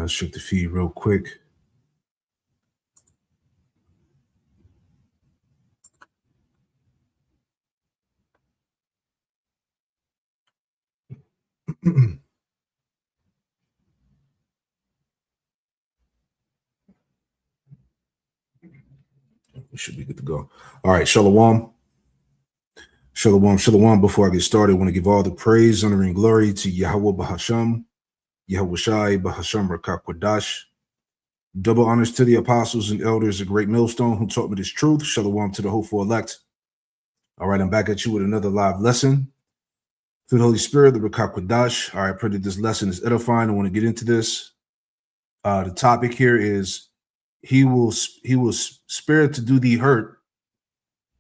Let's check the feed real quick. We should be good to go. All right, Shalom. Shalom, shalom. Before I get started, I want to give all the praise, honor, and glory to Yahweh Bahasham, Yahweh Shai Bahasham Rakakwadash. Double honors to the apostles and elders, a great millstone who taught me this truth. Shalom to the hopeful elect. All right, I'm back at you with another live lesson. Through the Holy Spirit, the Rakakwadash. All right, I pray that this lesson is edifying. I want to get into this. The topic here is he will spare to do thee hurt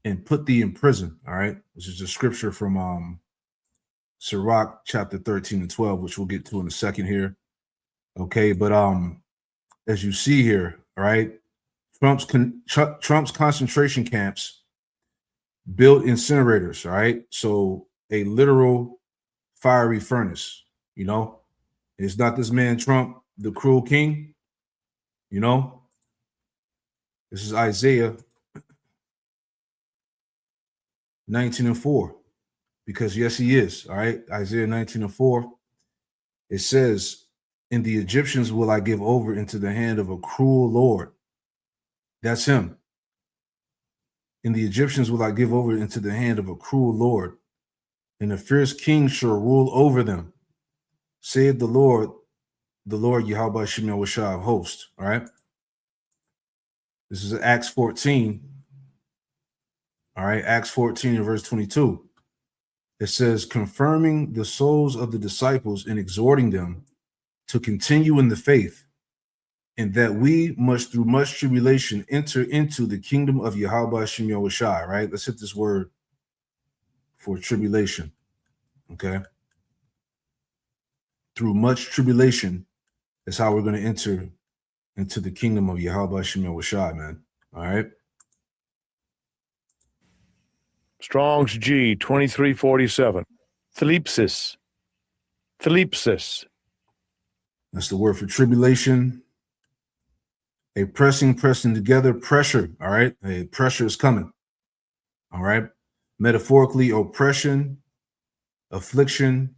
and put thee in prison. All right, this is a scripture from Sirach chapter 13 and 12, which we'll get to in a second here. Okay, but as you see here, all right, Trump's concentration camps built incinerators. All right, so a literal fiery furnace. You know, it's not this man Trump, the cruel king. You know, this is Isaiah 19 and 4, because yes, he is. All right, Isaiah 19 and 4. It says, "And the Egyptians will I give over into the hand of a cruel Lord." That's him. "And the Egyptians will I give over into the hand of a cruel Lord, and a fierce king shall rule over them, saith the Lord Yahweh Shemel Washah of hosts." All right. This is Acts 14. All right, Acts 14 and verse 22. It says, "Confirming the souls of the disciples and exhorting them to continue in the faith, and that we must through much tribulation enter into the kingdom of Yahweh Shemel Washah." Right? Let's hit this word for tribulation. Okay. Through much tribulation is how we're going to enter into the kingdom of Yahweh Shemel Washah, man. All right. Strong's G 2347. Thlipsis. That's the word for tribulation. A pressing together, pressure. All right. A pressure is coming. All right. Metaphorically, oppression, affliction,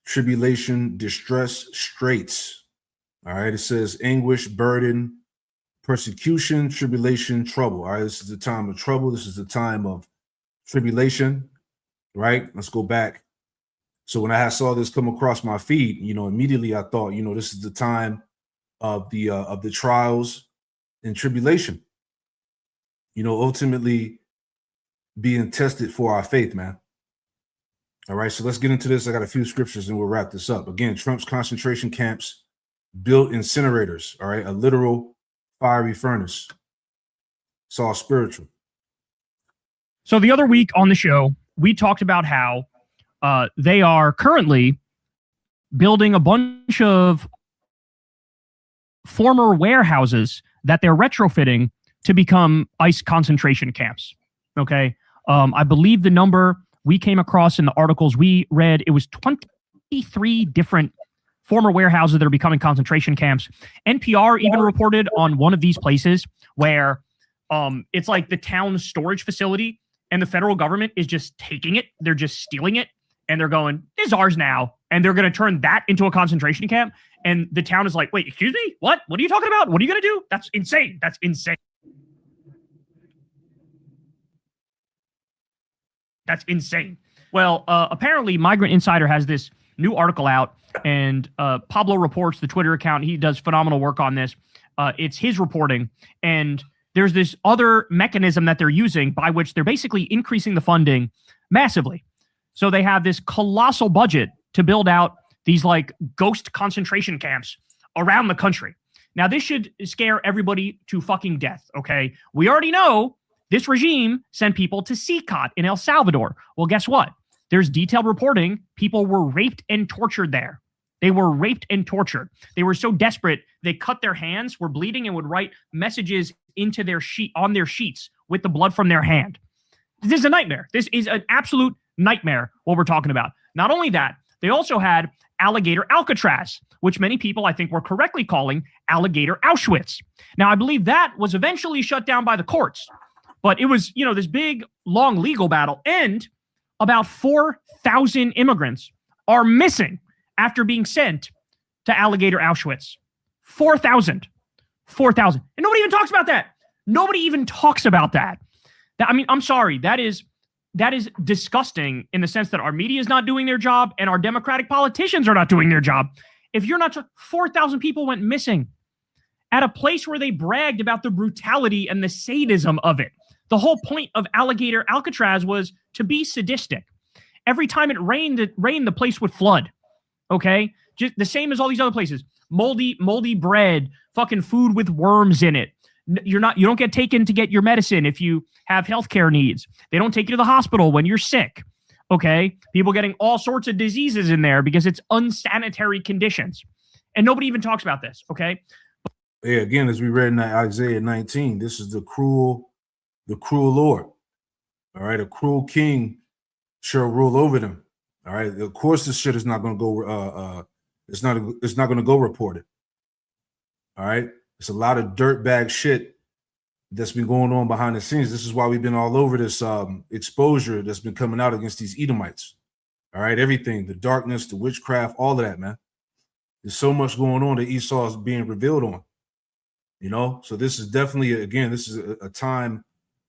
tribulation, distress, straits. All right. It says anguish, burden, persecution, tribulation, trouble. All right. This is the time of trouble. This is the time of tribulation. Right. Let's go back. So when I saw this come across my feed, you know, immediately I thought, you know, this is the time of the trials and tribulation. You know, ultimately being tested for our faith, man. All right. So let's get into this. I got a few scriptures and we'll wrap this up. Again, Trump's concentration camps built incinerators. All right. A literal fiery furnace. It's all spiritual. So the other week on the show, we talked about how they are currently building a bunch of former warehouses that they're retrofitting to become ICE concentration camps. Okay. I believe the number we came across in the articles we read, it was 23 different former warehouses that are becoming concentration camps. NPR even reported on one of these places where it's like the town's storage facility and the federal government is just taking it. They're just stealing it. And they're going, "This is ours now." And they're going to turn that into a concentration camp. And the town is like, "Wait, excuse me? What? What are you talking about? What are you going to do? That's insane. That's insane. That's insane." Well, apparently Migrant Insider has this new article out, and Pablo Reports, the Twitter account, he does phenomenal work on this. It's his reporting. And there's this other mechanism that they're using by which they're basically increasing the funding massively. So they have this colossal budget to build out these like ghost concentration camps around the country. Now, this should scare everybody to fucking death, okay? We already know this regime sent people to CCOT in El Salvador. Well, guess what? There's detailed reporting. People were raped and tortured there. They were raped and tortured. They were so desperate, they cut their hands, were bleeding, and would write messages into their on their sheets with the blood from their hand. This is a nightmare. This is an absolute nightmare, what we're talking about. Not only that, they also had Alligator Alcatraz, which many people I think were correctly calling Alligator Auschwitz. Now, I believe that was eventually shut down by the courts, but it was, this big, long legal battle, and about 4,000 immigrants are missing after being sent to Alligator Auschwitz. 4,000. 4,000. And nobody even talks about that. Nobody even talks about that. I'm sorry. That is disgusting in the sense that our media is not doing their job and our Democratic politicians are not doing their job. If you're not, 4,000 people went missing at a place where they bragged about the brutality and the sadism of it. The whole point of Alligator Alcatraz was to be sadistic. Every time it rained, the place would flood. Okay? Just the same as all these other places. Moldy bread, fucking food with worms in it. You don't get taken to get your medicine if you have healthcare needs. They don't take you to the hospital when you're sick. Okay? People getting all sorts of diseases in there because it's unsanitary conditions. And nobody even talks about this. Okay? Yeah, again, as we read in Isaiah 19, this is the cruel Lord. All right, a cruel king shall rule over them. All right, of course, this shit is not going to go. It's not going to go reported. All right, it's a lot of dirtbag shit that's been going on behind the scenes. This is why we've been all over this exposure that's been coming out against these Edomites. All right, everything, the darkness, the witchcraft, all of that, man. There's so much going on that Esau is being revealed on. So this is definitely, again, this is a time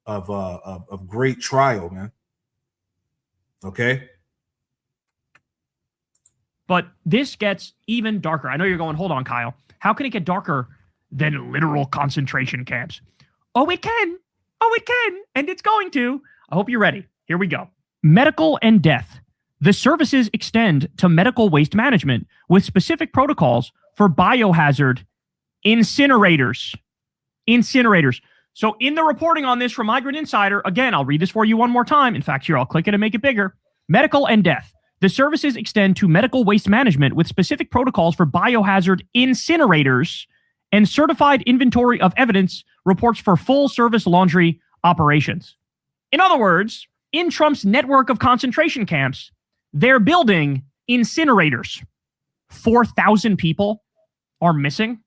of great trial, man. Okay. But this gets even darker. I know you're going, hold on, Kyle. How can it get darker than literal concentration camps? Oh, it can. Oh, it can. And it's going to. I hope you're ready. Here we go. Medical and death. The services extend to medical waste management with specific protocols for biohazard incinerators. Incinerators. So in the reporting on this from Migrant Insider, again, I'll read this for you one more time. In fact, here, I'll click it and make it bigger. Medical and death. The services extend to medical waste management with specific protocols for biohazard incinerators and certified inventory of evidence reports for full service laundry operations. In other words, in Trump's network of concentration camps, they're building incinerators. 4,000 people are missing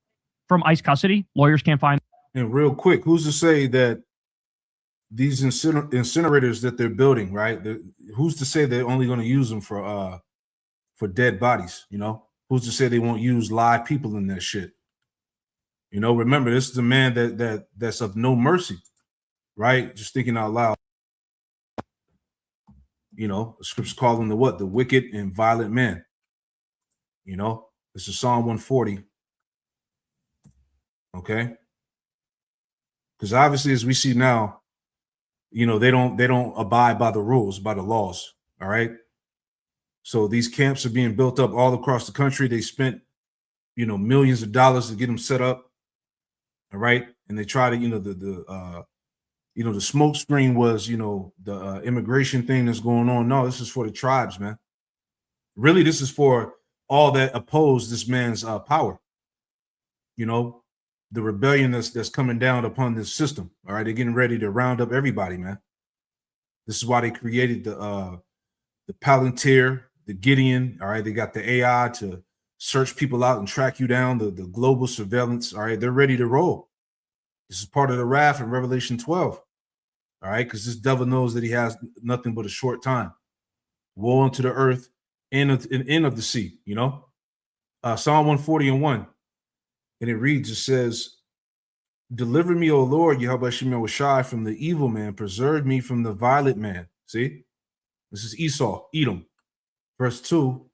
from ICE custody. Lawyers can't find. And real quick, who's to say that these incinerators that they're building, right? Who's to say they're only going to use them for dead bodies? Who's to say they won't use live people in that shit? Remember, this is a man that's of no mercy, right? Just thinking out loud. The scriptures call him the what? The wicked and violent man. This is Psalm 140. Okay. Because obviously, as we see now, they don't abide by the rules, by the laws. All right. So these camps are being built up all across the country. They spent, millions of dollars to get them set up. All right. And they try to, the smoke screen was, the immigration thing that's going on. No, this is for the tribes, man. Really, this is for all that oppose this man's power. The rebellion that's coming down upon this system. All right, they're getting ready to round up everybody, man. This is why they created the Palantir, the Gideon. All right, they got the AI to search people out and track you down. The global surveillance. All right, they're ready to roll. This is part of the wrath in Revelation 12. All right, because this devil knows that he has nothing but a short time. Woe unto the earth, end of the sea. Psalm 140:1. And it reads, it says, deliver me, O Lord, Yahweh Shemel Shai, from the evil man. Preserve me from the violent man. See? This is Esau, Edom. Verse 2,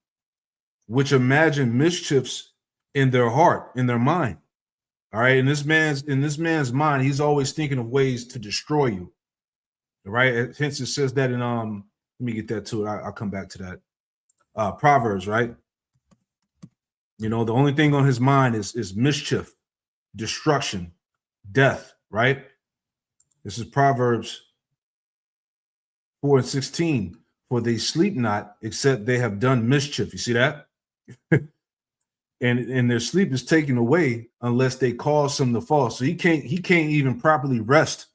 which imagine mischiefs in their heart, in their mind. All right. In this man's mind, he's always thinking of ways to destroy you. All right. Hence it says that in let me get that to it. I'll come back to that. Proverbs, right? The only thing on his mind is mischief, destruction, death, right? This is Proverbs 4:16. For they sleep not, except they have done mischief. You see that? and their sleep is taken away unless they cause some to fall. So he can't even properly rest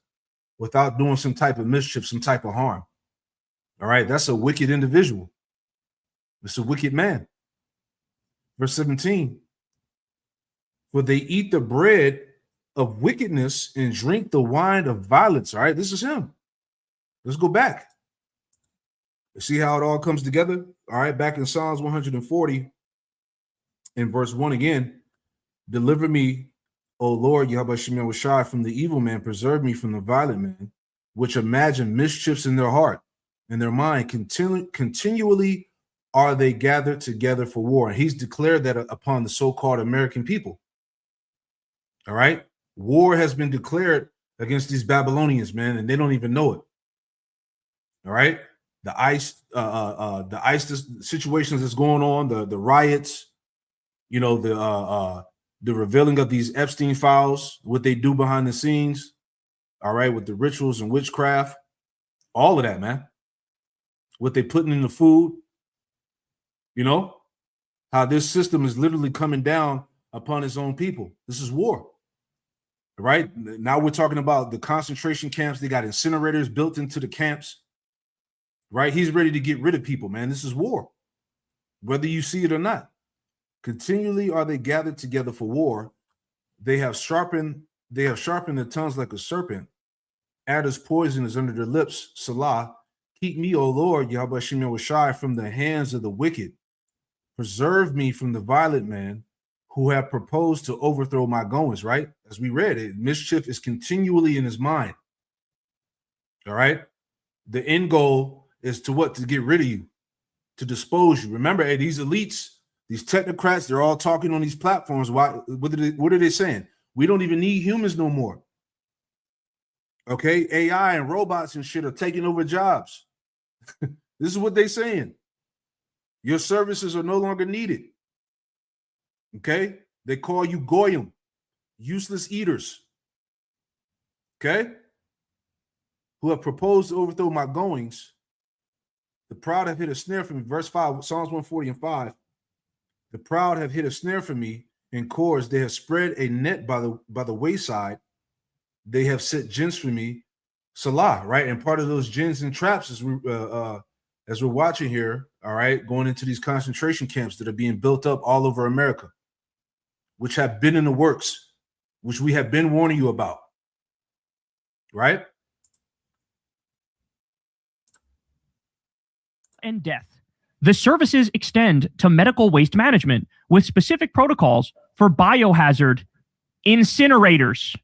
without doing some type of mischief, some type of harm. All right, that's a wicked individual. It's a wicked man. Verse 17. For they eat the bread of wickedness and drink the wine of violence. All right, this is him. Let's go back. See how it all comes together? All right, back in Psalms 140, in verse 1 again. Deliver me, O Lord, Yahweh Shem Shai, from the evil man. Preserve me from the violent man, which imagine mischiefs in their heart and their mind. Continually are they gathered together for war. And he's declared that upon the so-called American people. All right. War has been declared against these Babylonians, man, and they don't even know it. All right. The ICE situations that's going on, the riots, you know, the revealing of these Epstein files, what they do behind the scenes. All right. With the rituals and witchcraft, all of that, man. What they putting in the food, you know, how this system is literally coming down upon its own people. This is war. Right now, we're talking about the concentration camps. They got incinerators built into the camps. Right. He's ready to get rid of people, man. This is war, whether you see it or not. Continually are they gathered together for war. They have sharpened their tongues like a serpent. Adder's poison is under their lips. Salah. Keep me, O Lord, Yahweh Shem Shai, from the hands of the wicked. Preserve me from the violent man who have proposed to overthrow my goings, right? As we read it, mischief is continually in his mind. All right. The end goal is to what? To get rid of you, to dispose you. Remember, hey, these elites, these technocrats, they're all talking on these platforms. Why? What are they saying? We don't even need humans no more. Okay. AI and robots and shit are taking over jobs. This is what they're saying. Your services are no longer needed. Okay, they call you goyim, useless eaters. Okay, who have proposed to overthrow my goings. The proud have hit a snare for me. Verse 5, Psalms 140 and 5. The proud have hit a snare for me in cords. They have spread a net by the wayside. They have set gins for me. Salah, right? And part of those gins and traps as we're watching here, all right, going into these concentration camps that are being built up all over America, which have been in the works, which we have been warning you about, right? And death. The services extend to medical waste management with specific protocols for biohazard incinerators.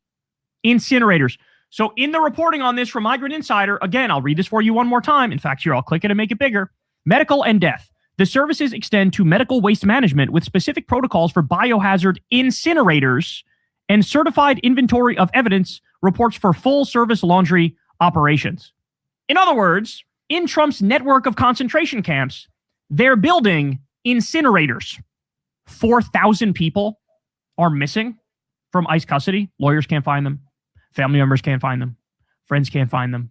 Incinerators. So in the reporting on this from Migrant Insider, again, I'll read this for you one more time. In fact, here, I'll click it and make it bigger. Medical and death. The services extend to medical waste management with specific protocols for biohazard incinerators and certified inventory of evidence reports for full service laundry operations. In other words, in Trump's network of concentration camps, they're building incinerators. 4,000 people are missing from ICE custody. Lawyers can't find them. Family members can't find them. Friends can't find them.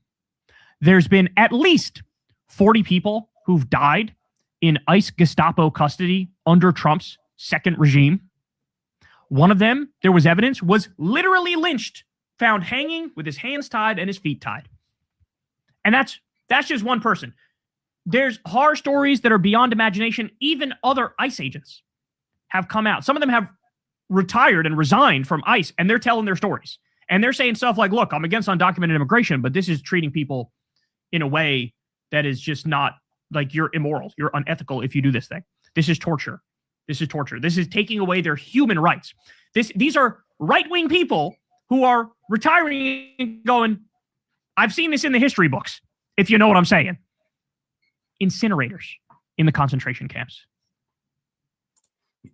There's been at least 40 people who've died in ICE Gestapo custody under Trump's second regime. One of them, there was evidence, was literally lynched, found hanging with his hands tied and his feet tied. And that's just one person. There's horror stories that are beyond imagination. Even other ICE agents have come out. Some of them have retired and resigned from ICE, and they're telling their stories. And they're saying stuff like, look, I'm against undocumented immigration, but this is treating people in a way that is just not, like, you're immoral. You're unethical if you do this thing. This is torture. This is torture. This is taking away their human rights. These are right-wing people who are retiring and going, I've seen this in the history books, if you know what I'm saying. Incinerators in the concentration camps.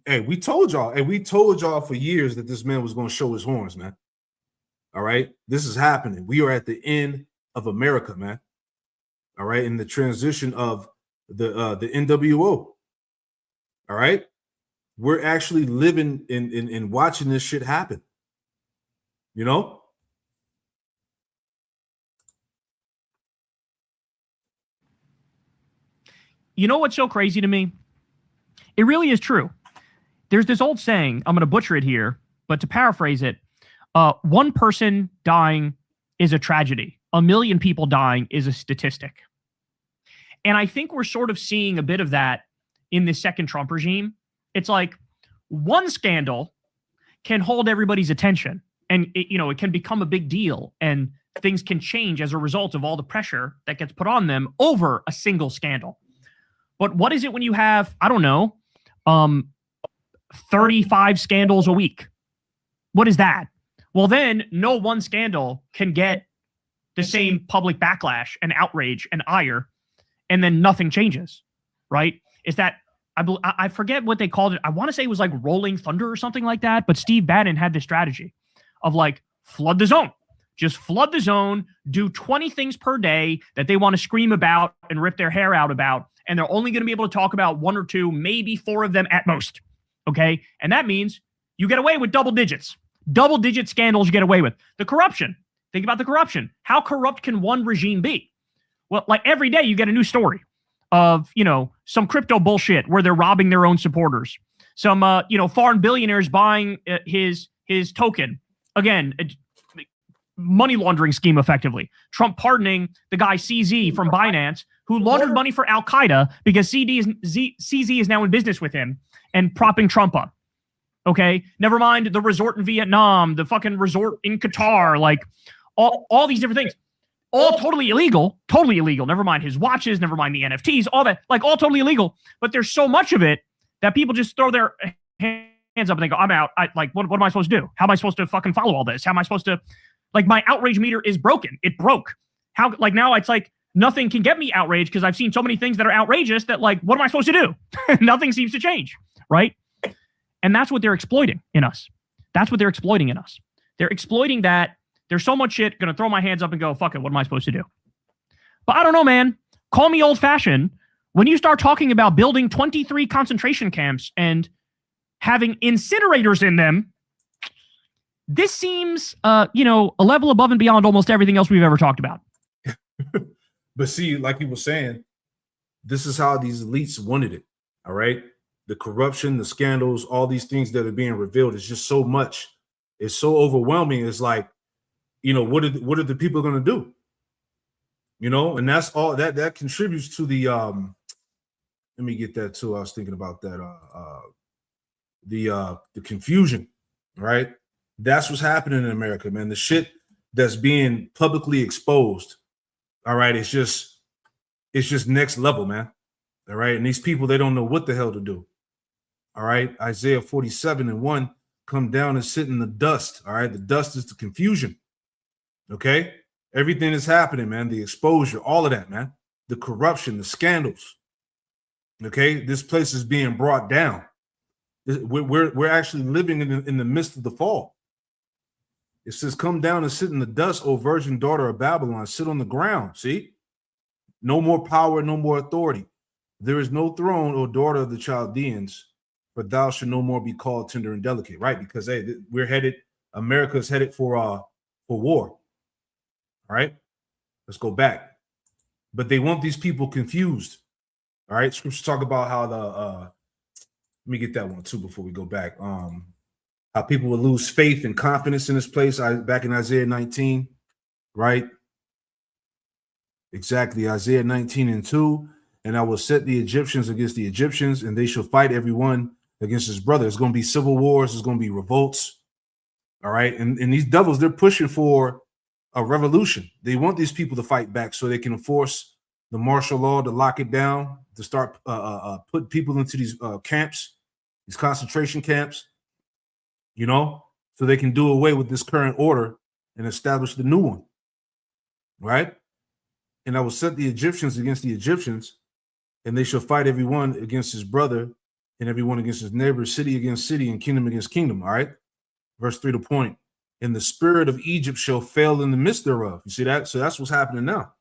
Hey, we told y'all for years that this man was going to show his horns, man. All right. This is happening. We are at the end of America, man. All right. In the transition of the NWO. All right. We're actually living in watching this shit happen. You know? You know what's so crazy to me? It really is true. There's this old saying, I'm going to butcher it here, but to paraphrase it, one person dying is a tragedy. 1 million people dying is a statistic. And I think we're sort of seeing a bit of that in the second Trump regime. It's like one scandal can hold everybody's attention, and it can become a big deal, and things can change as a result of all the pressure that gets put on them over a single scandal. But what is it when you have, I don't know, 35 scandals a week? What is that? Well, then no one scandal can get the same public backlash and outrage and ire, and then nothing changes, right? Is that, I forget what they called it. I want to say it was like rolling thunder or something like that, but Steve Bannon had this strategy of like, flood the zone. Just flood the zone, do 20 things per day that they want to scream about and rip their hair out about, and they're only going to be able to talk about 1 or 2, maybe 4 of them at most, okay? And that means you get away with double digits. Double-digit scandals you get away with. The corruption. Think about the corruption. How corrupt can one regime be? Well, like every day you get a new story of, some crypto bullshit where they're robbing their own supporters. Some, foreign billionaires buying his token. Again, money laundering scheme effectively. Trump pardoning the guy CZ from Binance who laundered money for Al-Qaeda because CZ is now in business with him and propping Trump up. Okay, never mind the resort in Vietnam, the fucking resort in Qatar, like all these different things. All totally illegal. Never mind his watches, never mind the NFTs, all that, like all totally illegal. But there's so much of it that people just throw their hands up and they go, I'm out. What am I supposed to do? How am I supposed to fucking follow all this? How am I supposed to, like, my outrage meter is broken. It broke. How, like, now it's like nothing can get me outraged because I've seen so many things that are outrageous that, like, what am I supposed to do? Nothing seems to change, right? And that's what they're exploiting in us. They're exploiting that there's so much shit, gonna throw my hands up and go, fuck it, what am I supposed to do? But I don't know, man. Call me old-fashioned. When you start talking about building 23 concentration camps and having incinerators in them, this seems, a level above and beyond almost everything else we've ever talked about. But see, like you were saying, this is how these elites wanted it. All right. The corruption, the scandals, all these things that are being revealed is just so much. It's so overwhelming. It's like, what are the people going to do? And that's all that contributes to the let me get that too. I was thinking about that. The confusion, right? That's what's happening in America, man. The shit that's being publicly exposed. All right, it's just next level, man. All right, and these people, they don't know what the hell to do. All right, Isaiah 47:1, come down and sit in the dust. All right, the dust is the confusion. Okay, everything is happening, man. The exposure, all of that, man. The corruption, the scandals. Okay, this place is being brought down. We're actually living in the midst of the fall. It says, come down and sit in the dust, O virgin daughter of Babylon. Sit on the ground. See? No more power, no more authority. There is no throne, O daughter of the Chaldeans, for thou shalt no more be called tender and delicate. Right? Because, hey, America's headed for war. All right? Let's go back. But they want these people confused. All right? Scriptures talk about how let me get that one too before we go back. How people will lose faith and confidence in this place. Back in Isaiah 19, right? Exactly, Isaiah 19:2. And I will set the Egyptians against the Egyptians, and they shall fight everyone against his brother. It's going to be civil wars. It's going to be revolts. All right. And these devils, they're pushing for a revolution. They want these people to fight back so they can enforce the martial law, to lock it down, to start putting people into these camps, these concentration camps, so they can do away with this current order and establish the new one. Right. And I will set the Egyptians against the Egyptians, and they shall fight everyone against his brother and everyone against his neighbor, city against city, and kingdom against kingdom. All right. Verse 3 to point. And the spirit of Egypt shall fail in the midst thereof. You see that? So that's what's happening now.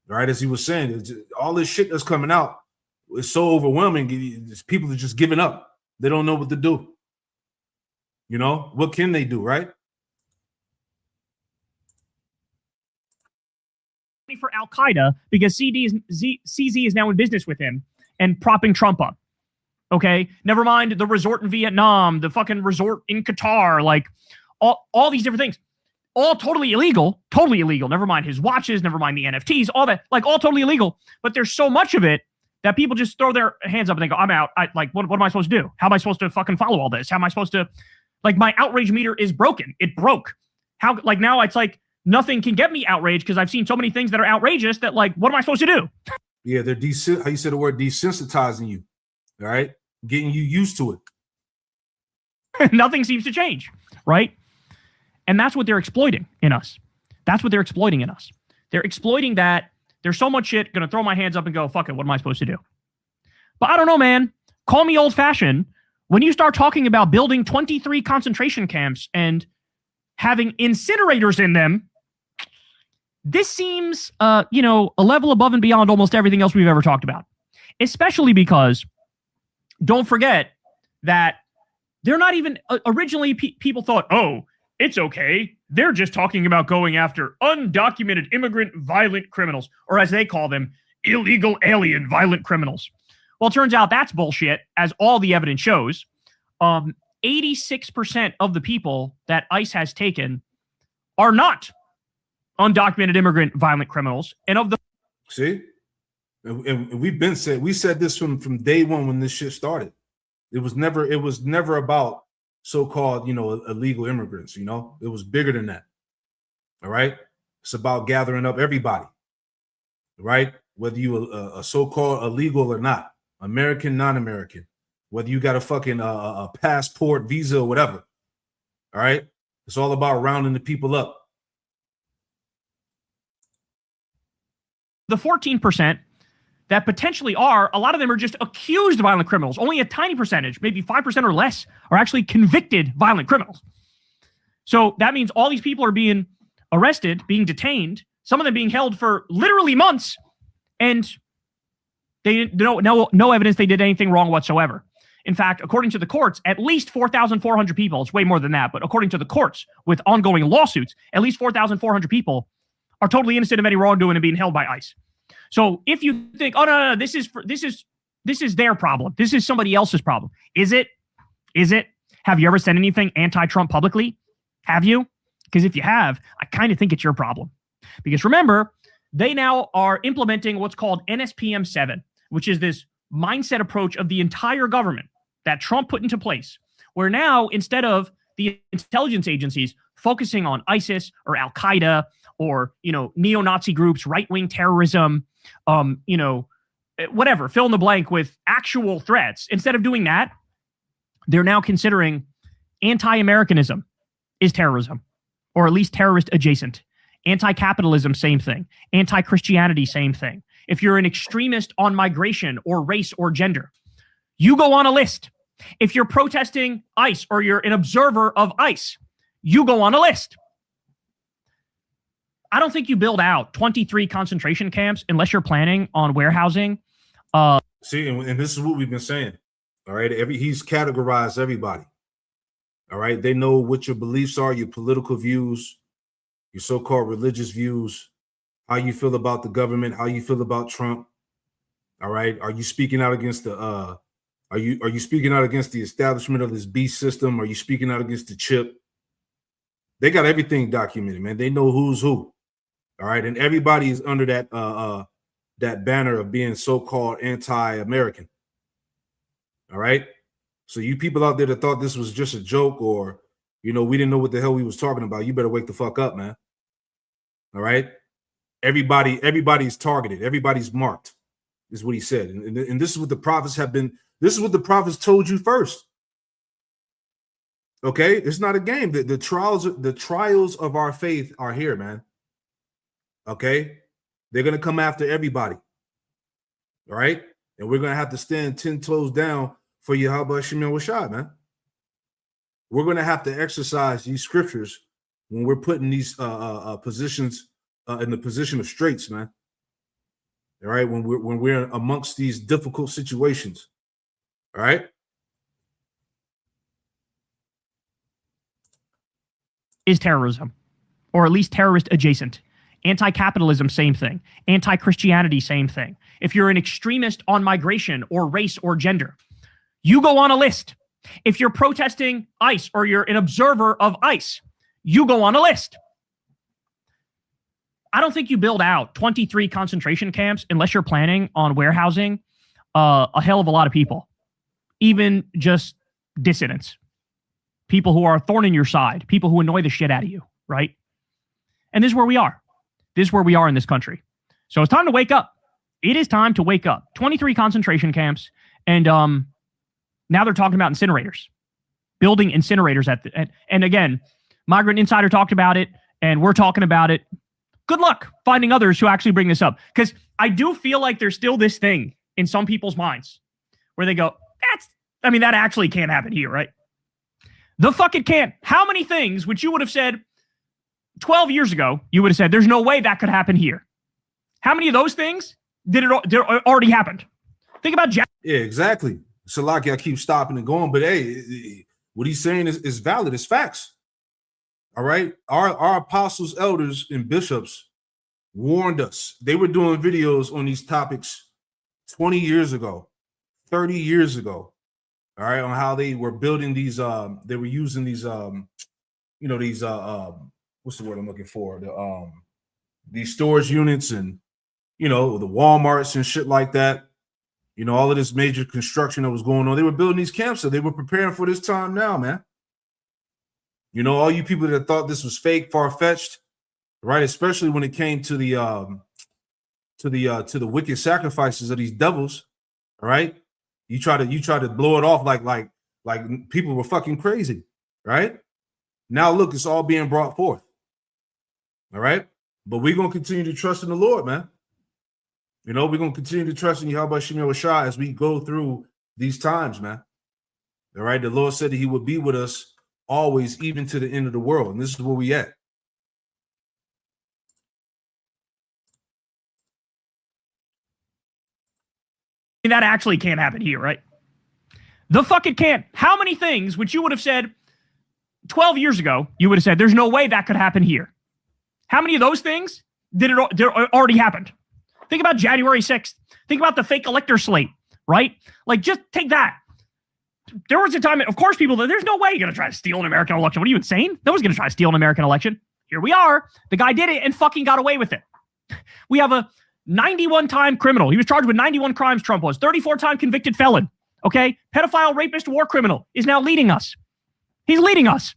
All right. As he was saying, all this shit that's coming out is so overwhelming. People are just giving up. They don't know what to do. What can they do? Right. For Al-Qaeda because CZ is now in business with him and propping Trump up. Okay, never mind the resort in Vietnam, the fucking resort in Qatar, like all these different things, all totally illegal. Never mind his watches, never mind the NFTs, all that, like all totally illegal. But there's so much of it that people just throw their hands up and they go, I'm out. What am I supposed to do? How am I supposed to fucking follow all this? How am I supposed to, my outrage meter is broken. It broke. How, now it's like nothing can get me outraged because I've seen so many things that are outrageous that what am I supposed to do? Yeah, they're how you say the word, desensitizing you, all right? Getting you used to it. Nothing seems to change, right? And that's what they're exploiting in us. That's what they're exploiting in us. They're exploiting that there's so much shit, gonna throw my hands up and go, fuck it, what am I supposed to do? But I don't know, man. Call me old-fashioned. When you start talking about building 23 concentration camps and having incinerators in them, this seems, a level above and beyond almost everything else we've ever talked about. Especially because, don't forget that they're not even, originally people thought, oh, it's okay. They're just talking about going after undocumented immigrant violent criminals, or as they call them, illegal alien violent criminals. Well, it turns out that's bullshit, as all the evidence shows. 86% of the people that ICE has taken are not undocumented immigrant violent criminals. And of the... See? And we said this from day one when this shit started. It was never about so-called, illegal immigrants, it was bigger than that. All right. It's about gathering up everybody, right? Whether you a so-called illegal or not, American, non-American, whether you got a fucking a passport, visa, or whatever. All right. It's all about rounding the people up. The 14% that potentially are, a lot of them are just accused violent criminals. Only a tiny percentage, maybe 5% or less, are actually convicted violent criminals. So that means all these people are being arrested, being detained, some of them being held for literally months, and they no evidence they did anything wrong whatsoever. In fact, according to the courts, at least 4,400 people, it's way more than that, but according to the courts with ongoing lawsuits, at least 4,400 people are totally innocent of any wrongdoing and being held by ICE. So if you think, oh no, this is their problem. This is somebody else's problem. Is it? Have you ever said anything anti-Trump publicly? Have you? Because if you have, I kind of think it's your problem. Because remember, they now are implementing what's called NSPM 7, which is this mindset approach of the entire government that Trump put into place, where now instead of the intelligence agencies focusing on ISIS or Al-Qaeda or, neo-Nazi groups, right-wing terrorism, whatever, fill in the blank with actual threats. Instead of doing that, they're now considering anti-Americanism is terrorism, or at least terrorist adjacent. Anti-capitalism, same thing. Anti-Christianity, same thing. If you're an extremist on migration or race or gender, you go on a list. If you're protesting ICE or you're an observer of ICE, you go on a list. I don't think you build out 23 concentration camps unless you're planning on warehousing. See, and this is what we've been saying. All right. He's categorized everybody. All right. They know what your beliefs are, your political views, your so-called religious views, how you feel about the government, how you feel about Trump. All right. Are you speaking out against the are you speaking out against the establishment of this beast system? Are you speaking out against the chip? They got everything documented, man. They know who's who. All right. And everybody is under that banner of being so-called anti-American. All right. So you people out there that thought this was just a joke or, we didn't know what the hell we was talking about, you better wake the fuck up, man. All right. Everybody's targeted. Everybody's marked is what he said. And this is what the prophets this is what the prophets told you first. Okay. It's not a game. The trials of our faith are here, man. Okay. They're going to come after everybody. All right. And we're going to have to stand 10 toes down for Yahweh Shemel Washad, man. We're going to have to exercise these scriptures when we're putting these positions in the position of straits, man. All right. When we're amongst these difficult situations. All right. Is terrorism, or at least terrorist adjacent. Anti-capitalism, same thing. Anti-Christianity, same thing. If you're an extremist on migration or race or gender, you go on a list. If you're protesting ICE or you're an observer of ICE, you go on a list. I don't think you build out 23 concentration camps unless you're planning on warehousing a hell of a lot of people, even just dissidents, people who are a thorn in your side, people who annoy the shit out of you, right? And this is where we are. This is where we are in this country. So it's time to wake up. It is time to wake up. 23 concentration camps, and now they're talking about incinerators, building incinerators and again, Migrant Insider talked about it, and we're talking about it. Good luck finding others who actually bring this up, because I do feel like there's still this thing in some people's minds where they go, that actually can't happen here, right? The fuck it can't. How many things which you would have said 12 years ago, you would have said, there's no way that could happen here. How many of those things did already happened? Think about Yeah, exactly. Salaki, I keep stopping and going, but hey, what he's saying is valid. It's facts. All right. Our apostles, elders, and bishops warned us. They were doing videos on these topics 20 years ago, 30 years ago. All right, on how they were building these, they were using these, these what's the word I'm looking for? These storage units and, the Walmarts and shit like that. All of this major construction that was going on. They were building these camps, so they were preparing for this time now, man. All you people that thought this was fake, far-fetched, right? Especially when it came to the wicked sacrifices of these devils, all right? You try to blow it off like people were fucking crazy, right? Now look, it's all being brought forth. All right. But we're gonna continue to trust in the Lord, man. We're gonna continue to trust in Yahweh Shem Yahushua as we go through these times, man. All right. The Lord said that he would be with us always, even to the end of the world. And this is where we at. That actually can't happen here, right? The fuck it can't. How many things which you would have said 12 years ago, you would have said, there's no way that could happen here. How many of those things did already happened? Think about January 6th. Think about the fake elector slate, right? Like, just take that. There was a time, of course, people, there's no way you're going to try to steal an American election. What are you insane? No one's going to try to steal an American election. Here we are. The guy did it and fucking got away with it. We have a 91-time criminal. He was charged with 91 crimes, Trump was. 34-time convicted felon. Okay? Pedophile, rapist, war criminal is now leading us. He's leading us.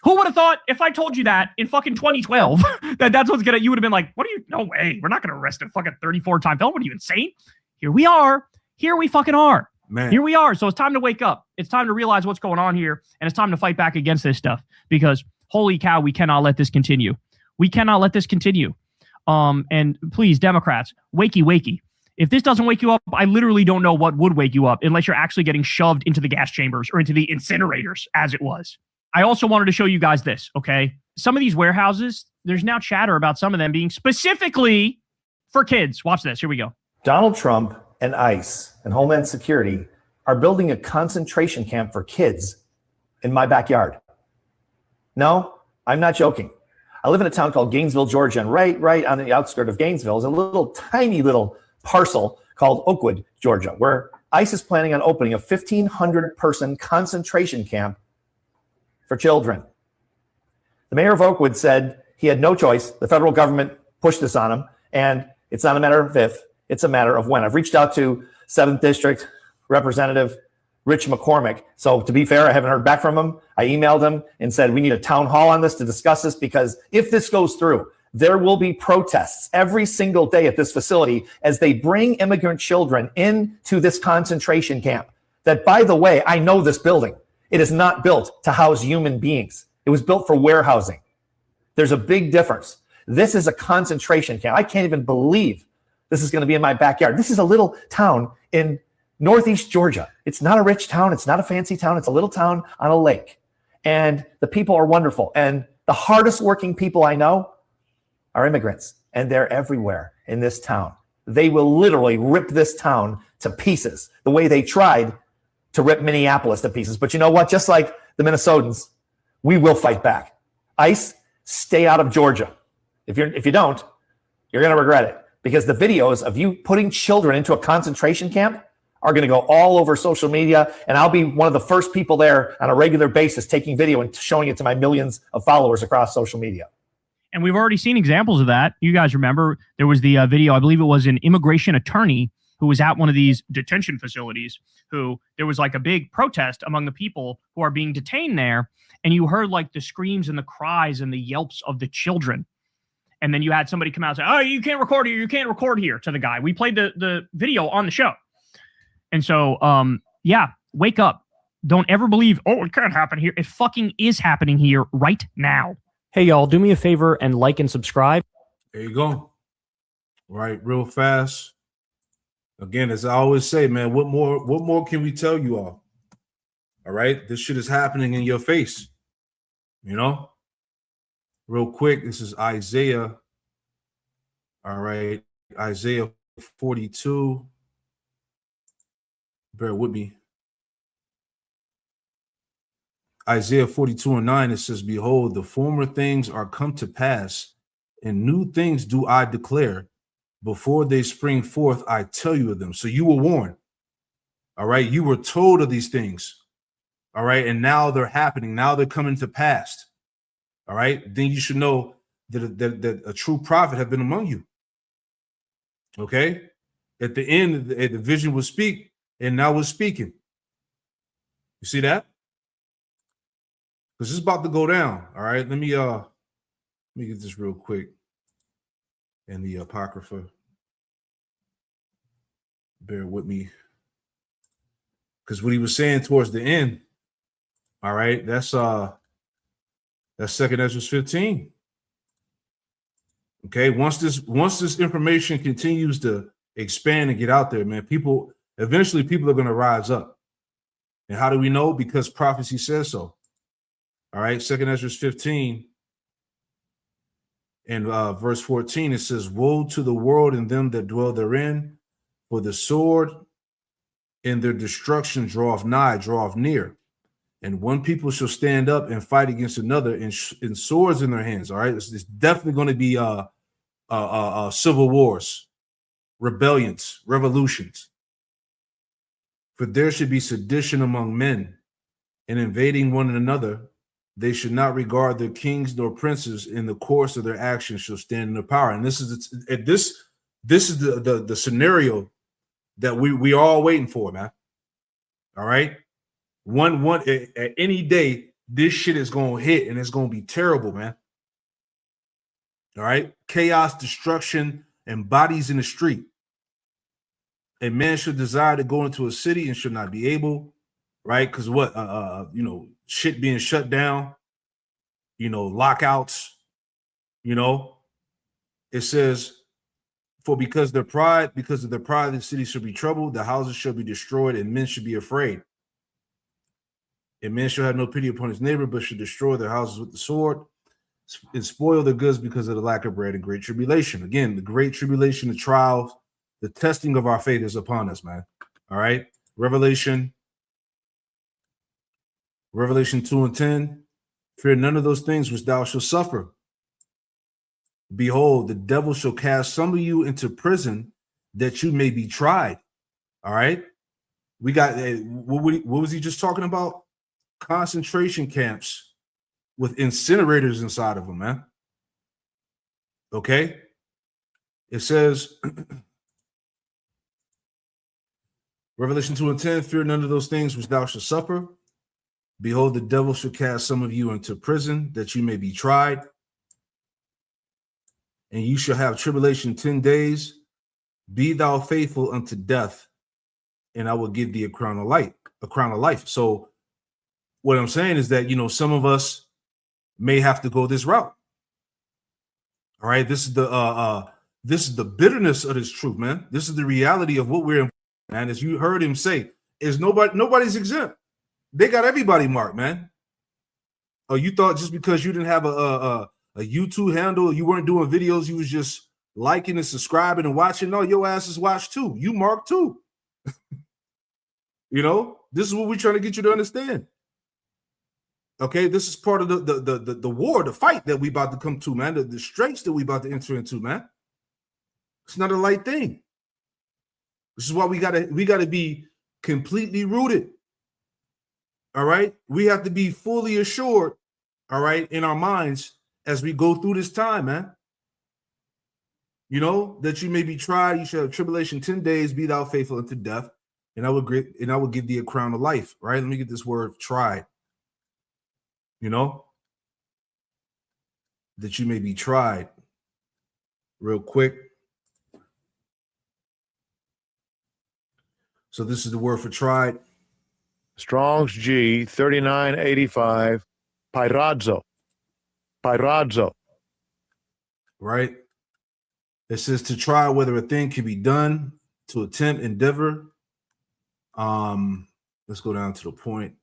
Who would have thought, if I told you that in fucking 2012, that's what's you would have been like, what are you, no way. We're not going to arrest a fucking 34-time felon. What are you, insane? Here we are. Here we fucking are. Man. Here we are. So it's time to wake up. It's time to realize what's going on here. And it's time to fight back against this stuff, because holy cow, we cannot let this continue. We cannot let this continue. And please, Democrats, wakey. If this doesn't wake you up, I literally don't know what would wake you up, unless you're actually getting shoved into the gas chambers or into the incinerators, as it was. I also wanted to show you guys this, okay? Some of these warehouses, there's now chatter about some of them being specifically for kids. Watch this. Here we go. Donald Trump and ICE and Homeland Security are building a concentration camp for kids in my backyard. No, I'm not joking. I live in a town called Gainesville, Georgia, and right on the outskirt of Gainesville is a tiny little parcel called Oakwood, Georgia, where ICE is planning on opening a 1,500-person concentration camp for children. The mayor of Oakwood said he had no choice. The federal government pushed this on him, and it's not a matter of if, it's a matter of when. I've reached out to 7th District Representative Rich McCormick. So to be fair, I haven't heard back from him. I emailed him and said, we need a town hall on this to discuss this, because if this goes through, there will be protests every single day at this facility as they bring immigrant children into this concentration camp. That, by the way, I know this building. It is not built to house human beings. It was built for warehousing. There's a big difference. This is a concentration camp. I can't even believe this is going to be in my backyard. This is a little town in Northeast Georgia. It's not a rich town. It's not a fancy town. It's a little town on a lake. And the people are wonderful. And the hardest working people I know are immigrants. And they're everywhere in this town. They will literally rip this town to pieces the way they tried to rip Minneapolis to pieces. But you know what? Just like the Minnesotans, we will fight back. ICE, stay out of Georgia. If you don't, you're going to regret it, because the videos of you putting children into a concentration camp are going to go all over social media, and I'll be one of the first people there on a regular basis taking video and showing it to my millions of followers across social media. And we've already seen examples of that. You guys remember there was the video, I believe it was an immigration attorney who was at one of these detention facilities, who there was like a big protest among the people who are being detained there. And you heard like the screams and the cries and the yelps of the children. And then you had somebody come out and say, oh, you can't record here. You can't record here to the guy. We played the video on the show. And so, yeah, wake up. Don't ever believe, oh, it can't happen here. It fucking is happening here right now. Hey, y'all, do me a favor and like and subscribe. There you go. All right, real fast. Again, as I always say, man, what more can we tell you all? All right, this shit is happening in your face. You know? Real quick, this is Isaiah. All right, Isaiah 42. Bear with me. Isaiah 42:9, it says, behold, the former things are come to pass, and new things do I declare. Before they spring forth, I tell you of them. So you were warned. All right. You were told of these things. All right. And now they're happening. Now they're coming to pass. All right. Then you should know that a true prophet have been among you. Okay. At the end, the vision will speak, and now we're speaking. You see that? Because it's about to go down. All right. Let me get this real quick. And the Apocrypha. Bear with me. Because what he was saying towards the end, all right, that's 2nd Ezra 15. Okay, once this information continues to expand and get out there, man, eventually people are going to rise up. And how do we know? Because prophecy says so. All right, 2nd Ezra 15. And verse 14, it says, woe to the world and them that dwell therein, for the sword and their destruction draweth nigh, draweth near. And one people shall stand up and fight against another in swords in their hands. All right, it's definitely going to be civil wars, rebellions, revolutions. For there should be sedition among men, and invading one another. They should not regard their kings nor princes. In the course of their actions shall stand in their power. And this is the scenario that we are all waiting for, man. All right, one at any day, this shit is gonna hit, and it's gonna be terrible, man. All right, chaos, destruction, and bodies in the street. A man should desire to go into a city and should not be able. Right, because what shit being shut down, lockouts, it says, for because of their pride, the city shall be troubled, the houses shall be destroyed, and men should be afraid. And men shall have no pity upon his neighbor, but should destroy their houses with the sword and spoil their goods because of the lack of bread and great tribulation. Again, the great tribulation, the trials, the testing of our faith is upon us, man. All right, Revelation 2:10, fear none of those things which thou shalt suffer. Behold, the devil shall cast some of you into prison that you may be tried. All right. We got, what was he just talking about? Concentration camps with incinerators inside of them, man. Okay. It says, Revelation 2:10, fear none of those things which thou shalt suffer. Behold, the devil shall cast some of you into prison that you may be tried. And you shall have tribulation 10 days. Be thou faithful unto death, and I will give thee a crown of life. So what I'm saying is that, some of us may have to go this route. All right. This is the bitterness of this truth, man. This is the reality of what we're in. And as you heard him say, nobody's exempt. They got everybody marked, man. Oh, you thought just because you didn't have a YouTube handle, you weren't doing videos, you was just liking and subscribing and watching? No, your ass is watched too. You marked too. This is what we're trying to get you to understand. Okay, this is part of the war, the fight that we about to come to, man. The straits that we about to enter into, man. It's not a light thing. This is why we gotta be completely rooted. All right, we have to be fully assured, all right, in our minds as we go through this time, man. You know, that you may be tried, you shall have tribulation 10 days, be thou faithful unto death, and I will give thee a crown of life. Right? Let me get this word tried. You know, that you may be tried. Real quick. So this is the word for tried. Strong's G 3985. Pyrazzo. Pyrazzo. Right? It says to try whether a thing can be done, to attempt, endeavor. Let's go down to the point.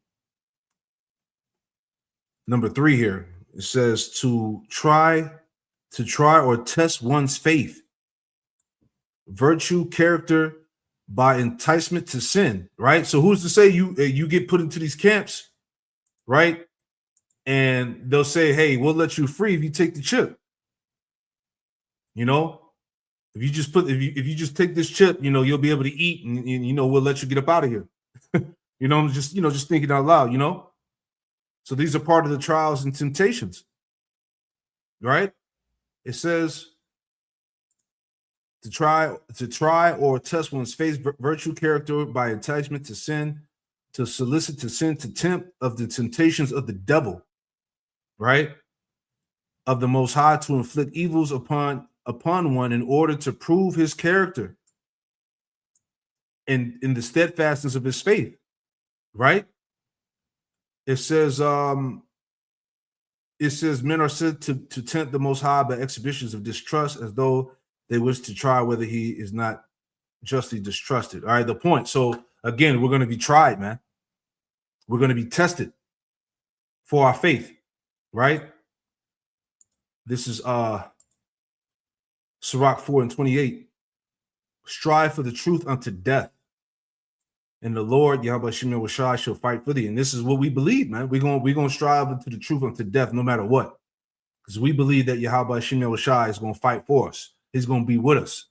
Number 3 here. It says to try or test one's faith, virtue, character by enticement to sin. Right? So who's to say you get put into these camps, right? And they'll say, hey, we'll let you free if you take the chip. You know, if you just take this chip, you know, you'll be able to eat, and you know, we'll let you get up out of here. You know, I'm just thinking out loud, you know. So these are part of the trials and temptations, right? It says to try or test one's faith, virtue, character by attachment to sin, to solicit to sin, to tempt of the temptations of the devil, right? Of the Most High, to inflict evils upon one in order to prove his character and in the steadfastness of his faith, right? It says men are said to tempt the Most High by exhibitions of distrust, as though they wish to try whether he is not justly distrusted. All right, the point. So again, we're going to be tried, man. We're going to be tested for our faith, right? This is Sirach 4:28. Strive for the truth unto death, and the Lord Yahweh Shemel Washai shall fight for thee. And this is what we believe, man. We're gonna strive unto the truth unto death, no matter what, because we believe that Yahweh Shemel Washai is gonna fight for us. He's gonna be with us.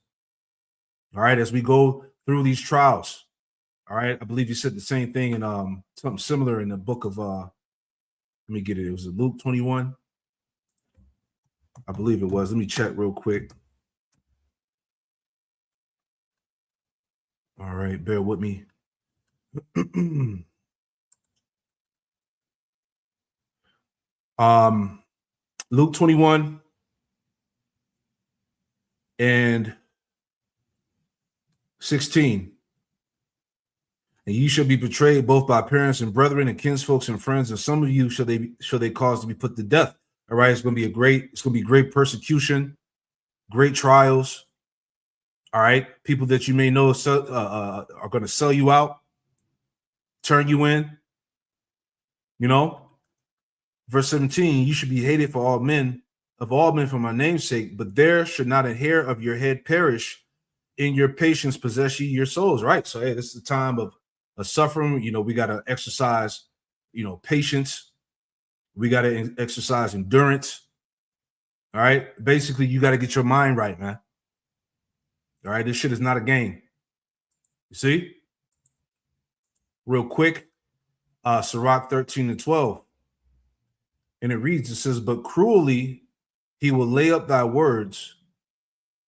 All right, as we go through these trials. All right, I believe you said the same thing in something similar in the book of let me get it. It was Luke 21. I believe it was. Let me check real quick. All right, bear with me. Luke 21 and 16. And you shall be betrayed both by parents and brethren and kinsfolks and friends, and some of you shall they cause to be put to death. All right, it's gonna be great persecution, great trials. All right, people that you may know are going to sell you out, turn you in. You know, verse 17: you should be hated for all men, for my name's sake, but there should not a hair of your head perish. In your patience possess ye your souls. Right. So hey, this is the time of suffering. You know, we got to exercise, you know, patience. We got to exercise endurance. All right. Basically, you got to get your mind right, man. All right, this shit is not a game. You see? Real quick, Sirach 13:12. And it reads, it says, but cruelly he will lay up thy words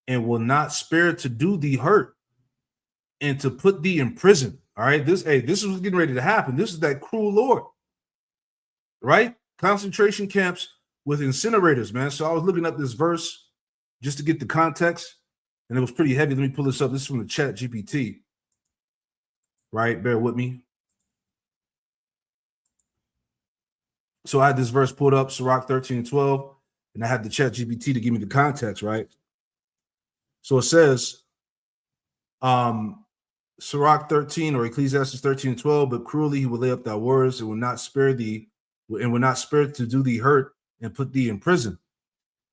and will not spare to do thee hurt and to put thee in prison. All right, this is what's getting ready to happen. This is that cruel Lord, right? Concentration camps with incinerators, man. So I was looking up this verse just to get the context. And it was pretty heavy. Let me pull this up. This is from the chat GPT. Right? Bear with me. So I had this verse pulled up, Sirach 13:12, and I had the chat GPT to give me the context, right? So it says, Sirach 13 or Ecclesiastes 13:12, but cruelly he will lay up thy words and will not spare thee, and will not spare to do thee hurt and put thee in prison.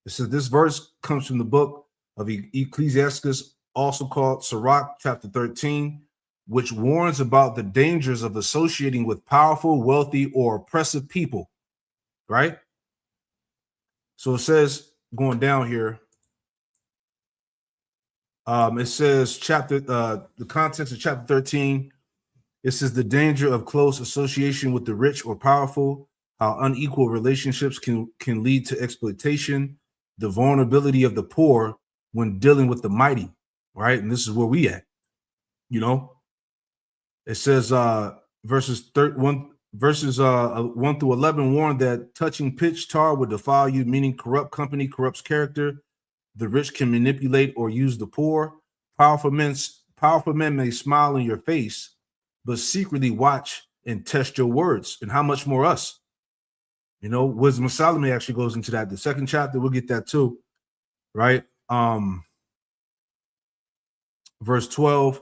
It says this verse comes from the book of Ecclesiastes, also called Sirach, chapter 13, which warns about the dangers of associating with powerful, wealthy, or oppressive people, right? So it says, going down here, it says the context of chapter 13, it says the danger of close association with the rich or powerful, how unequal relationships can lead to exploitation, the vulnerability of the poor, when dealing with the mighty, right? And this is where we at, you know. It says verses 1 through 11 warn that touching pitch tar would defile you, meaning corrupt company corrupts character. The rich can manipulate or use the poor. Powerful men may smile in your face, but secretly watch and test your words. And how much more us? You know, Wisdom of Solomon actually goes into that. The second chapter, we'll get that too, right? Verse 12,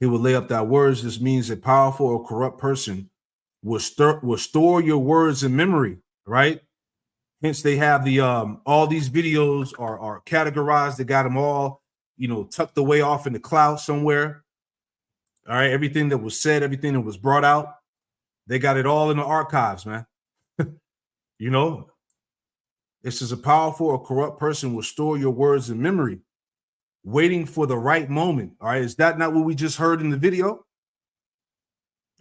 he will lay up thy words. This means a powerful or corrupt person will store your words in memory, right? Hence, they have the all these videos are categorized. They got them all, you know, tucked away off in the cloud somewhere. All right, everything that was said, everything that was brought out, they got it all in the archives, man. You know, it says a powerful or corrupt person will store your words in memory, waiting for the right moment. All right, is that not what we just heard in the video?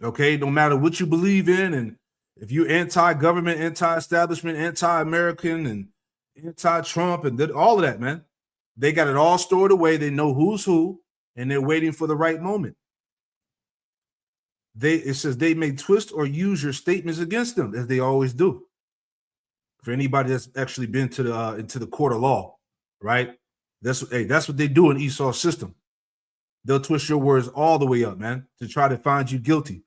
Okay, no matter what you believe in, and if you're anti-government, anti-establishment, anti-American, and anti-Trump, and all of that, man, they got it all stored away. They know who's who, and they're waiting for the right moment. It says they may twist or use your statements against them, as they always do. For anybody that's actually been to the into the court of law, right? That's what they do in Esau's system. They'll twist your words all the way up, man, to try to find you guilty.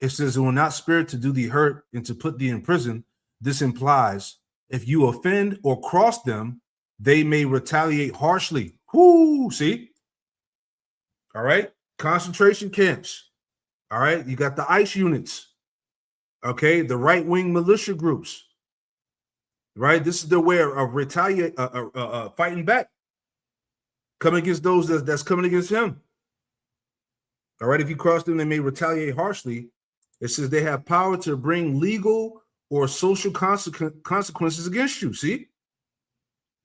It says it will not spare to do thee hurt and to put thee in prison. This implies if you offend or cross them, they may retaliate harshly. Whoo, see? All right. Concentration camps. All right. You got the ICE units. Okay. The right-wing militia groups. Right. This is their way of fighting back. Coming against those that's coming against him. All right. If you cross them, they may retaliate harshly. It says they have power to bring legal or social consequences against you. See?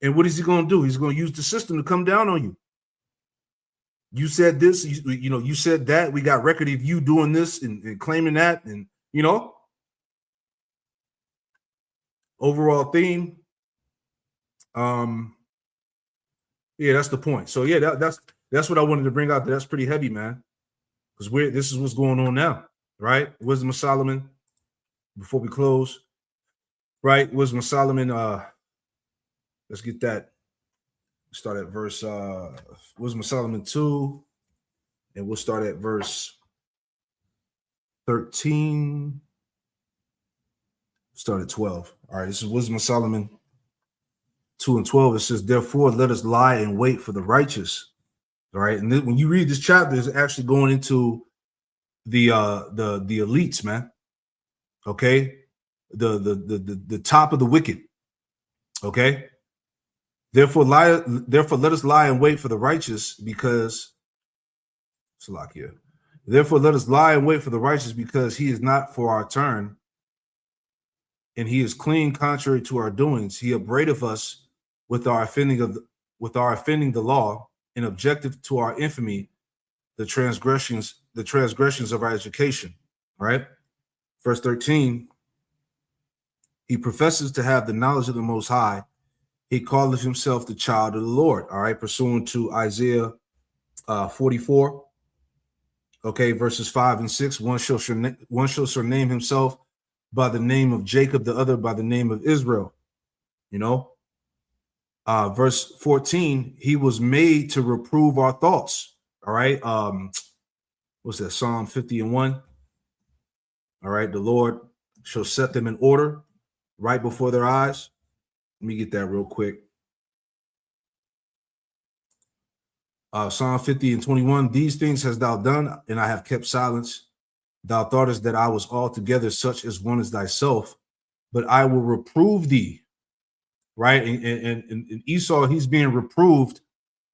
And what is he going to do? He's going to use the system to come down on you. You said this, you said that. We got record of you doing this and claiming that. And, you know, overall theme. Yeah, that's the point. So, yeah, that's what I wanted to bring out. That's pretty heavy, man. Because this is what's going on now. Right? Wisdom of Solomon, before we close. Right? Wisdom of Solomon, let's get that. Start at verse Wisdom of Solomon 2, and we'll start at verse 13. Start at 12. All right, this is Wisdom of Solomon 2 and 12. It says, therefore, let us lie and wait for the righteous. All right, and then when you read this chapter, it's actually going into the elites, man. Okay, the top of the wicked. Okay, therefore let us lie and wait for the righteous, because Salakia. Therefore let us lie and wait for the righteous, because he is not for our turn, and he is clean contrary to our doings. He upbraideth us with our offending the law, and objective to our infamy, the transgressions of our education. Right? Verse 13, he professes to have the knowledge of the Most High. He calleth himself the child of the Lord. All right, pursuant to Isaiah 44. Okay, verses 5 and 6. One shall surname himself by the name of Jacob, the other by the name of Israel. You know, verse 14, he was made to reprove our thoughts. All right. What's that? Psalm 50 and 1. All right. The Lord shall set them in order right before their eyes. Let me get that real quick. Psalm 50 and 21. These things hast thou done, and I have kept silence. Thou thoughtest that I was altogether such as one as thyself, but I will reprove thee. Right? And Esau, he's being reproved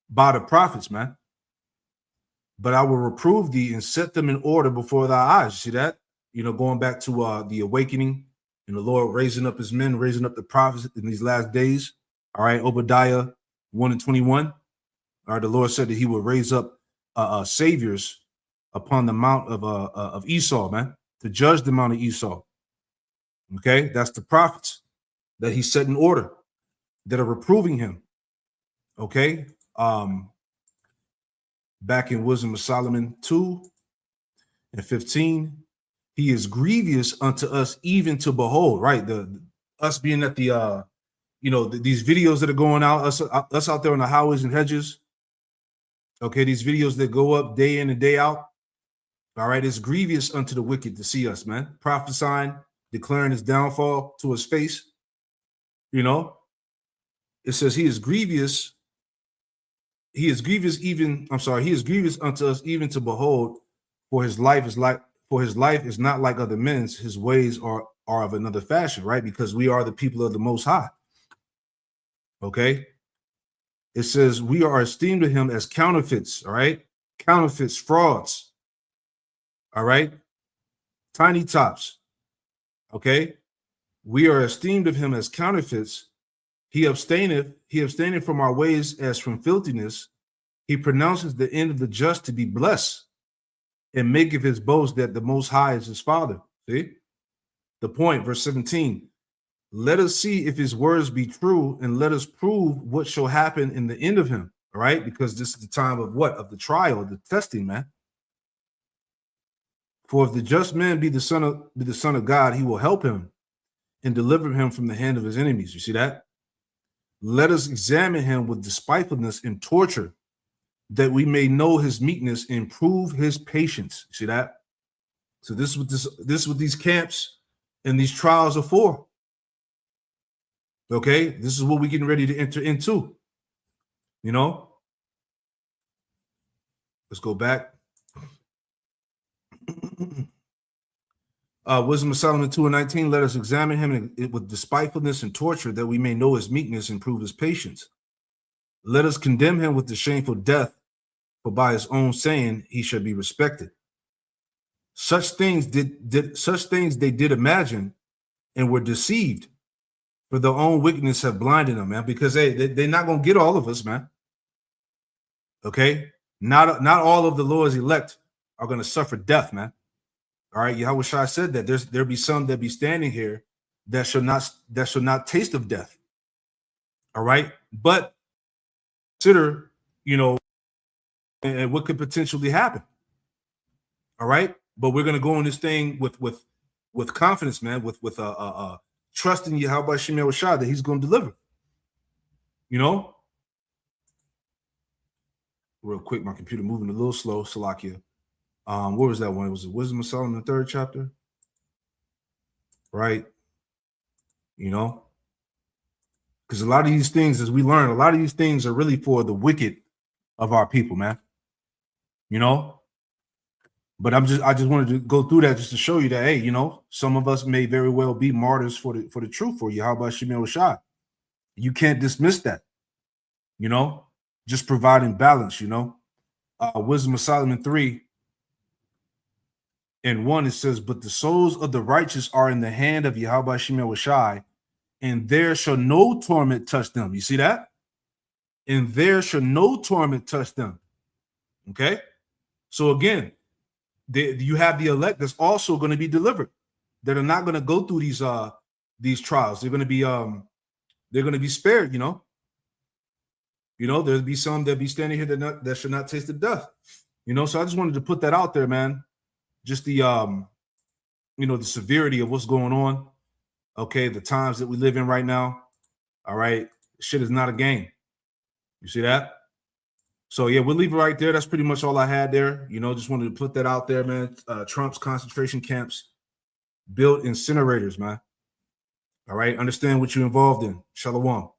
by the prophets, man. But I will reprove thee and set them in order before thy eyes. You see that? You know, going back to the awakening and the Lord raising up his men, raising up the prophets in these last days. All right, Obadiah 1 and 21. All right, the Lord said that he would raise up saviors upon the mount of Esau, man, to judge the mount of Esau. Okay, that's the prophets that he set in order that are reproving him. Okay. Back in Wisdom of Solomon 2:15, he is grievous unto us even to behold, right? The us being at the these videos that are going out, us out there on the highways and hedges. Okay, these videos that go up day in and day out. All right, it's grievous unto the wicked to see us, man, prophesying, declaring his downfall to his face. You know, it says he is grievous. He is grievous unto us even to behold, for his life is not like other men's, his ways are of another fashion, right? Because we are the people of the Most High. Okay. It says we are esteemed to him as counterfeits, all right? Counterfeits, frauds, all right? Tiny tops, okay? We are esteemed of him as counterfeits. He abstaineth from our ways as from filthiness. He pronounces the end of the just to be blessed, and maketh his boast that the Most High is his Father. See? The point, verse 17. Let us see if his words be true, and let us prove what shall happen in the end of him. All right, because this is the time of what? Of the trial, the testing, man. For if the just man be the son of God, he will help him and deliver him from the hand of his enemies. You see that? Let us examine him with despitefulness and torture, that we may know his meekness and prove his patience. You see that? So this is what these camps and these trials are for. Okay, this is what we're getting ready to enter into. You know, let's go back. Wisdom of Solomon 2:19. Let us examine him with despitefulness and torture, that we may know his meekness and prove his patience. Let us condemn him with the shameful death, for by his own saying he shall be respected. Such things they did imagine and were deceived, for their own wickedness have blinded them, man, because they're not going to get all of us, man. Okay? Not all of the Lord's elect are going to suffer death, man. All right, Yahweh Shai said that there be some that be standing here that shall not taste of death. All right, but consider, and what could potentially happen. All right, but we're gonna go on this thing with confidence, man, with trusting Yahweh Shemel Shai that he's going to deliver. Real quick, my computer moving a little slow. Salakia. What was that one? It was the Wisdom of Solomon, the 3rd chapter, right? Because a lot of these things, as we learn, a lot of these things are really for the wicked of our people, man. But I just wanted to go through that just to show you that, hey, some of us may very well be martyrs for the truth, for Yahweh Shemel Shai. You can't dismiss that. Just providing balance. Wisdom of Solomon 3:1, it says, but the souls of the righteous are in the hand of Yahweh Shemel Shai, and there shall no torment touch them. You see that? And there shall no torment touch them. Okay? So again, you have the elect that's also going to be delivered, that are not going to go through these trials. They're going to be spared. There'll be some that be standing here that should not taste of death. So I just wanted to put that out there, man. Just the the severity of what's going on. Okay, the times that we live in right now. All right, shit is not a game. You see that? So yeah, we'll leave it right there. That's pretty much all I had there. Just wanted to put that out there, man. Trump's concentration camps built incinerators, man. All right, understand what you're involved in. Shalom.